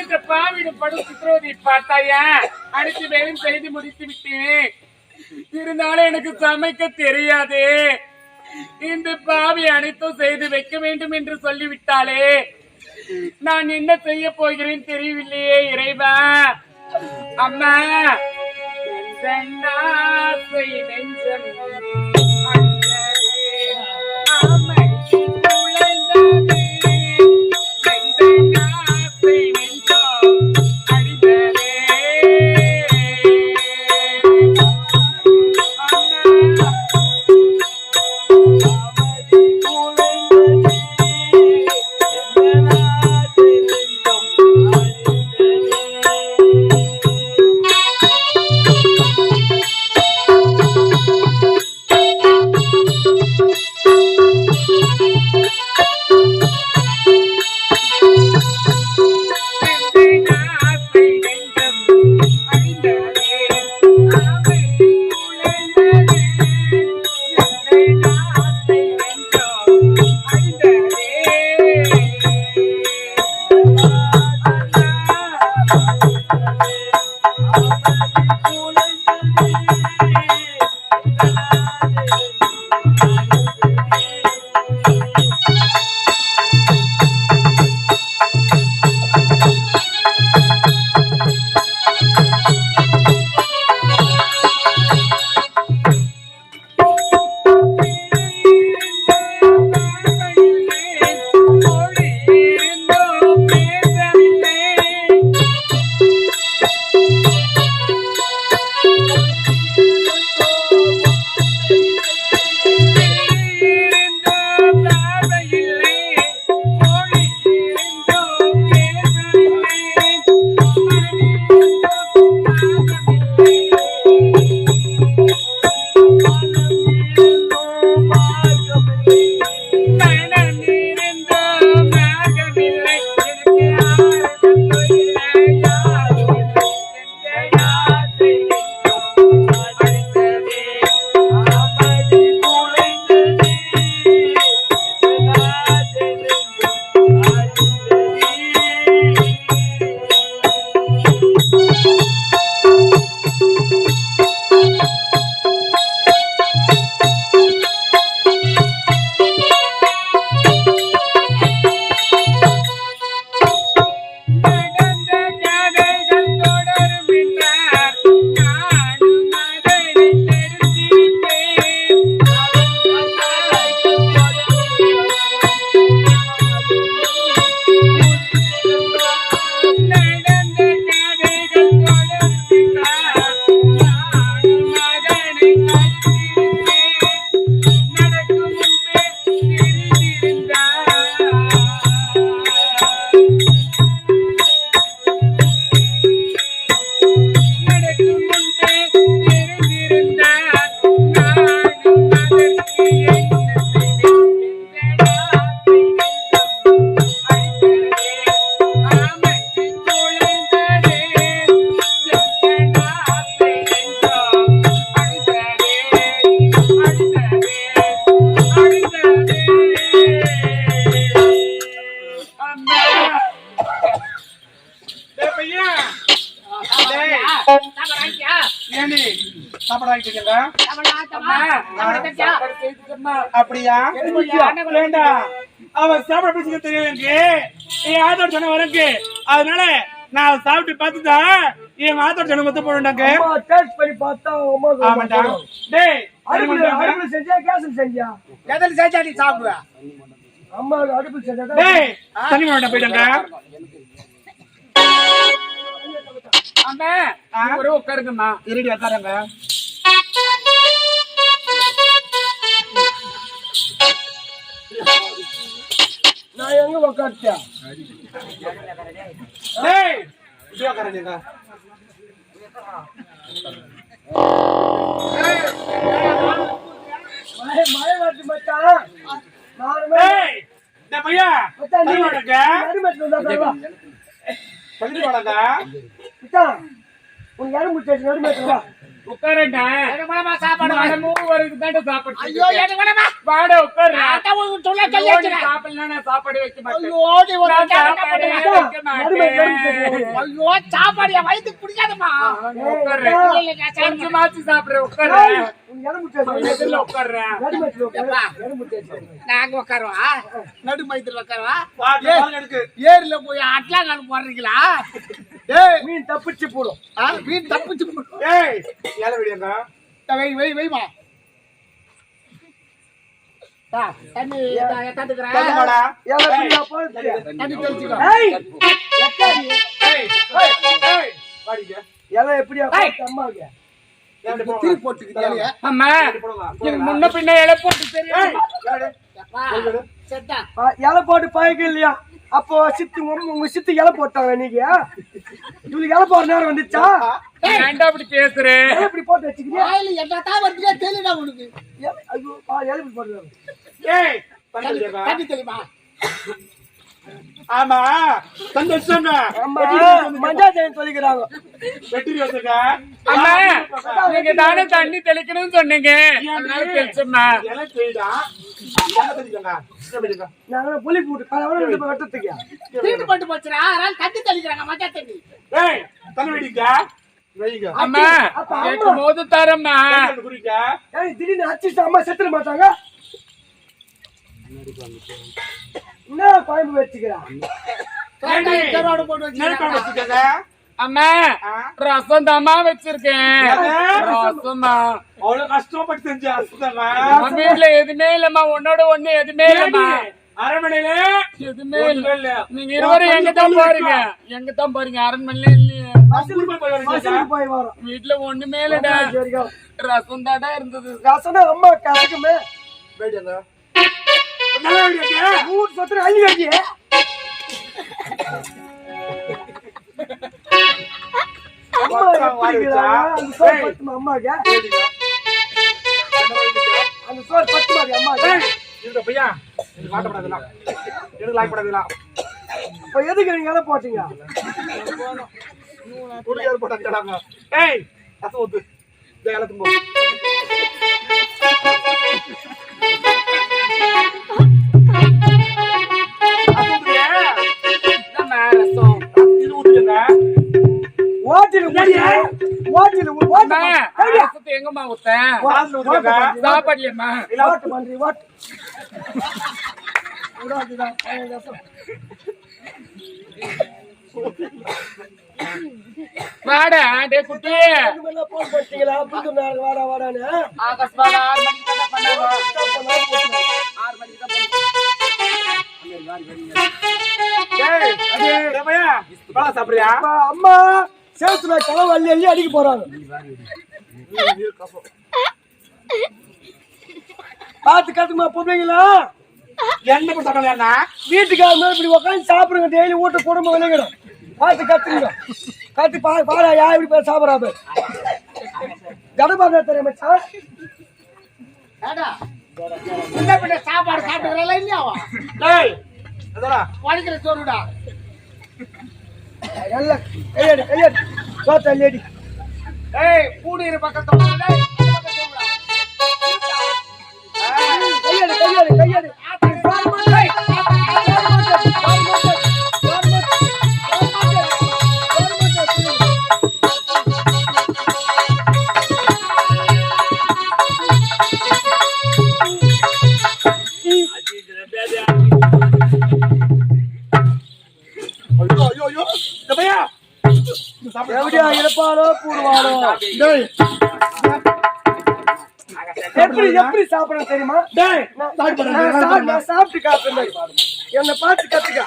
இந்த பாவிடம் படும் சித்திரவதை பார்த்தாயா அனைத்து வேலையும் செய்து முடித்து விட்டேன். இருந்தாலும் எனக்கு சமைக்க தெரியாது. இந்த பாவி அனைத்தும் செய்து வைக்க வேண்டும் என்று சொல்லிவிட்டாலே நான் என்ன செய்ய போகிறேன் தெரியவில்லையே இறைவா. அம்மா நெஞ்சம் அப்படியா அவன் சாப்பிட பேசிக்க தெரியும் என் ஆத்தோட சொன்ன வரக்கு. அதனால நான் சாப்பிட்டு பார்த்துதான் என் ஆத்தோட சொன்ன மொத்த போடுண்டாங்க. ஆமாண்டா. டேய் அடுப்புல செஞ்சா கேஸ்ல செஞ்சா எதல செஞ்சா நீ சாப்பிடுவ. அம்மா அடுப்புல செஞ்சா டேய் தண்ணி மாட்ட போய்டாங்க. அம்மா ஒரு உட்காருங்கம்மா. இருடி உட்காருங்க. நான் எங்க உட்கார்த்தியா? டேய் இங்க உட்காருங்க. மழை வருது மச்சான். டேய் டேய் பையா தண்ணி வாடங்க. தண்ணி வாடங்க. மச்சான் உன் யாரு முச்சே நடு மேட்டவா. உட்காரண்டா. எனக்கு வேணாமா சாப்பாடு? மனமும் வருது தாண்டா சாப்பாடு. ஐயோ எனக்கு வேணாமா. வாடா உட்கார்றா. அதான் உனக்கு சொல்ல நீ சொல்லியாச்சுடா. சாப்பிடலாம், நான் சாப்பாடு வைக்க மாட்டேன். ஐயோ நீ ஒரு நான் கேட்டா சாப்பாடு பண்ணுவ. வைக்க மாட்டேன். ஐயோ சாப்பாடு என் வயித்துக்கு பிடிக்காதுமா. உட்கார்றேன். இல்ல நான் சாப்பிட கொஞ்சமாச்சு சாப்பிடுறேன். உட்கார்றேன். உனக்கு இடம் முட்டாச்சு. எதிரில உட்கார்றேன். இடம் முட்டாச்சு. நாங்க உட்காருவா நடு மையத்துல உட்காருவா எடுக்கு. ஏரியில போய் அட்லாங்கால் போடுறீங்களா? ஏய் மீன் தப்பிச்சு போடும். வீண் தப்பிச்சு போ. ஏய் ஏல விடியங்க. வைமா தண்ணி தட்டுக்கிறேன். தண்ணி ஏல விடியா போடு. தண்ணி தெளிச்சுக்கோ. ஏய் எக்காடி. ஏய் ஏய் வாடிங்க. ஏல எப்படியா போடு அம்மாங்க. திருப்பி போட்டுக்கிட்டே அம்மா எனக்கு முன்ன பின்ன இலை போட்டு தெரியும். செட்டா இலை போட்டு பழக்கம் இல்லையா? அப்போ சித்து உங்க சித்து இலை போட்டாங்க நீங்க. இவளுக்கு இலை போற நேரம் வந்துச்சா? ஏன்டா அப்படி பேசுறேன்? இலை இப்படி போட்டு வச்சுக்கிறியா? வாயில என்னதான் வருதுன்னே தெரியல உனக்கு. ஐயோ இலை இப்படி போடுறாங்க. ஏய் தண்ணி தெளிமா. ஆமா சந்தோஷம். அம்மா மஞ்சா தேன் சொல்லிக்கிறாங்க. வெட்டி வச்சிருக்க. அம்மா நீங்க தானே தண்ணி தெளிக்கணும்னு சொன்னீங்க, அதனால தெளிச்சம்மா. நாங்க புளி போட்டு கலவரம் ரெண்டு வெட்டத்துக்கு. தீட்டு பட்டு போச்சுடா, அதனால தண்ணி தெளிக்கிறாங்க மஞ்சா தண்ணி. ஏய் தண்ணி வெடிக்க வைங்க. அம்மா கேட்கும் போது தரம்மா. ஏய் திடீர்னு அடிச்சு அம்மா செத்துற மாட்டாங்க. என்ன பாயிண்ட் வச்சுக்கிறா? கரோடு போட்டு வச்சிருக்காங்க. அம்மா ரசம் தாமா வச்சிருக்கேன். ரசமா அவ்வளவு கஷ்டப்பட்டு செஞ்ச அசுதமா வீட்டுல எதுவுமே இல்லம்மா, உன்னோட ஒண்ணு எதுவுமே இல்லம்மா. அரண்மனையில எதுவுமே இல்ல. நீங்க இருவரும் எங்க தான் போறீங்க? எங்க தான் போறீங்க? அரண்மனையில இல்லையே. பஸ்ஸுக்கு போய் வரோம். வீட்டுல ஒண்ணுமே இல்லடா, ரசம் தாடா இருந்தது. ரசனா அம்மா கசக்குமே. நல்லா இருக்கு. ஊர் சொத்துற அள்ளி கட்டி. அம்மா எப்படிங்கிறாங்க? அந்த சோறு பத்துமா அம்மாக்கு? அந்த சோறு பத்துமா அம்மாக்கு? இந்த பையா எனக்கு மாட்டப்படாதுல, எனக்கு லாய்ப்படாதுல. இப்ப எதுக்கு நீங்க எல்லாம் போட்டீங்க? குடியார் போட்டாங்க. ஏய் அச ஊத்து இந்த எல்லாத்துக்கும் போ. எங்கம்மா ஊத்தேன் சாப்பாடுலம்மா. வாடா டே குட்டி. வாடா வாடான்னு ஆகஸ்ட் 6 மணிக்கு தான் பண்ணாங்க. 6 மணிக்கு தான் சாப்பிடுறியா? அம்மா சேத்துல களவு அள்ளி அள்ளி அடிக்க போறாங்க. பாத்து கத்துமா பொம்பளைங்களா? என்ன சாப்பிடலையா? வீட்டுக்காரங்க இப்படி உட்காந்து சாப்பிடுங்க. டெய்லி வீட்டு குடும்பம் விளையிடும். பாத்து கத்துங்க. கத்து பாடா யா இப்படி பேர் சாப்பிடாம கடப்பாங்க தெரியுமா? இந்த பிள்ளை சாப்பாடு சாப்பிடுறா இல்லையாவா? வலிக்கிற சோறுடா. எல்லாம் கையடி கையடி சோத்த லேடி. ஏய் கூடியிரு பக்கத்துல கையடி கையடி கையடி. எப்படியா இருப்பாரோ கூடுவாரோ? எப்படி எப்படி சாப்பிட தெரியுமா? நான் சாப்பிட்டு காட்டுறேன். என்னை பார்த்து கத்துக்க.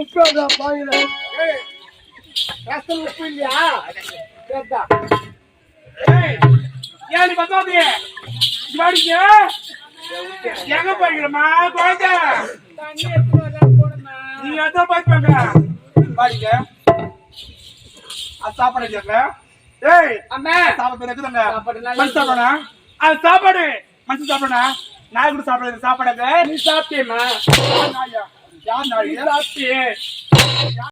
உப்பு பாயில உப்பு இல்லையா? கேட்டா ஏன் நீ பத்தாதீங்க எங்க போய்க்கிறமா குழந்தை தண்ணி எடுத்து வரலாம் போடுமா. நீ எதோ போய்ப்பாங்க பாருங்க அது சாப்பாடு கேட்க ஏய் அம்மா சாப்பாடு இருக்குதாங்க சாப்பாடு நல்லா மனுஷன் சாப்பாடா அது சாப்பாடு மனுஷன் சாப்பாடா நாய் கூட சாப்பாடு சாப்பாடாங்க நீ சாப்பிட்டியம்மா? நாயா யார் நாய் சாப்பிட்டியே